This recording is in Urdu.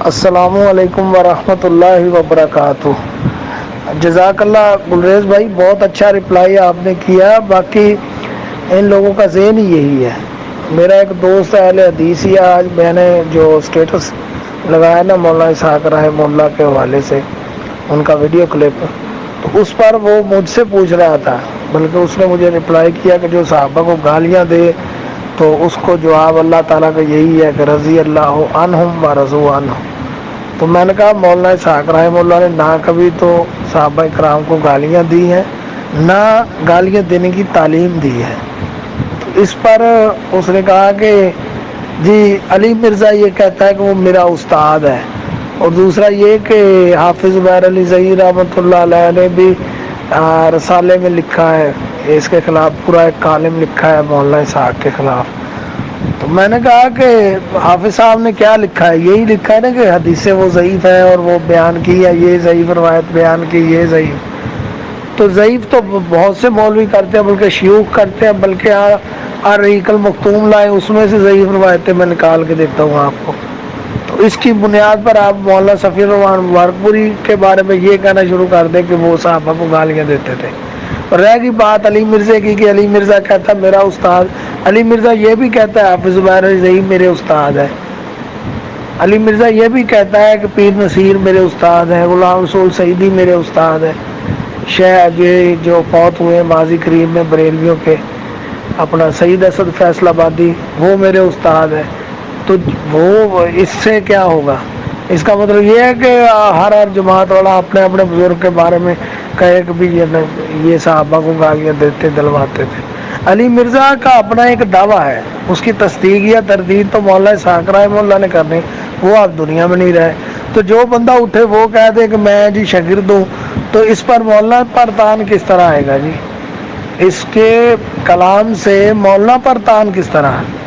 السلام علیکم ورحمۃ اللہ وبرکاتہ۔ جزاک اللہ گلریز بھائی، بہت اچھا رپلائی آپ نے کیا۔ باقی ان لوگوں کا ذہن ہی یہی ہے۔ میرا ایک دوست اہل حدیث ہی، آج میں نے جو اسٹیٹس لگایا نا مولانا اسحاق رحمہ اللہ کے حوالے سے، ان کا ویڈیو کلپ، تو اس پر وہ مجھ سے پوچھ رہا تھا، بلکہ اس نے مجھے رپلائی کیا کہ جو صحابہ کو گالیاں دے تو اس کو جواب اللہ تعالیٰ کا یہی ہے کہ رضی اللہ عنہم و رضوا عنہ۔ تو میں نے کہا مولانا اسحاق رحمہ اللہ نے نہ کبھی تو صحابہ کرام کو گالیاں دی ہیں، نہ گالیاں دینے کی تعلیم دی ہے۔ تو اس پر اس نے کہا کہ جی علی مرزا یہ کہتا ہے کہ وہ میرا استاد ہے، اور دوسرا یہ کہ حافظ زبیر علی ظہیر رحمۃ اللہ علیہ نے بھی رسالے میں لکھا ہے اس کے خلاف، پورا ایک کالم لکھا ہے مولانا اسحاق کے خلاف۔ تو میں نے کہا کہ حافظ صاحب نے کیا لکھا ہے؟ یہی لکھا ہے نا کہ حدیثیں وہ ضعیف ہیں اور وہ بیان کی ہے، یہ ضعیف روایت بیان کی، یہ ضعیف۔ تو ضعیف تو بہت سے مولوی کرتے ہیں، بلکہ شیوخ کرتے ہیں، بلکہ الرحیق المختوم لائے، اس میں سے ضعیف روایتیں میں نکال کے دیتا ہوں آپ کو۔ تو اس کی بنیاد پر آپ مولانا صفی الرحمان مبارک پوری کے بارے میں یہ کہنا شروع کر دیں کہ وہ صحابہ کو گالیاں دیتے تھے۔ اور رہ گئی بات علی مرزا کی کہ علی مرزا کہتا ہے میرا استاد، علی مرزا یہ بھی کہتا ہے حافظ زبیر علی ظہیر میرے استاد ہے، علی مرزا یہ بھی کہتا ہے کہ پیر نصیر میرے استاد ہیں، غلام رسول سعیدی میرے استاد ہیں، شیخ جو فوت ہوئے ماضی قریب میں بریلویوں کے، اپنا سید اسد فیصل آبادی، وہ میرے استاد ہیں۔ تو وہ اس سے کیا ہوگا؟ اس کا مطلب یہ ہے کہ ہر جماعت والا اپنے اپنے بزرگ کے بارے میں کہے کہ بھی یہ صحابہ کو گالیاں دیتے دلواتے تھے۔ علی مرزا کا اپنا ایک دعویٰ ہے، اس کی تصدیق یا تردید تو مولانا اسحاق رحمہ اللہ نے کرنی، وہ آپ دنیا میں نہیں رہے۔ تو جو بندہ اٹھے وہ کہہ دے کہ میں جی شاگرد ہوں، تو اس پر مولانا پر تان کس طرح آئے گا جی؟ اس کے کلام سے مولانا پر تان کس طرح ہے؟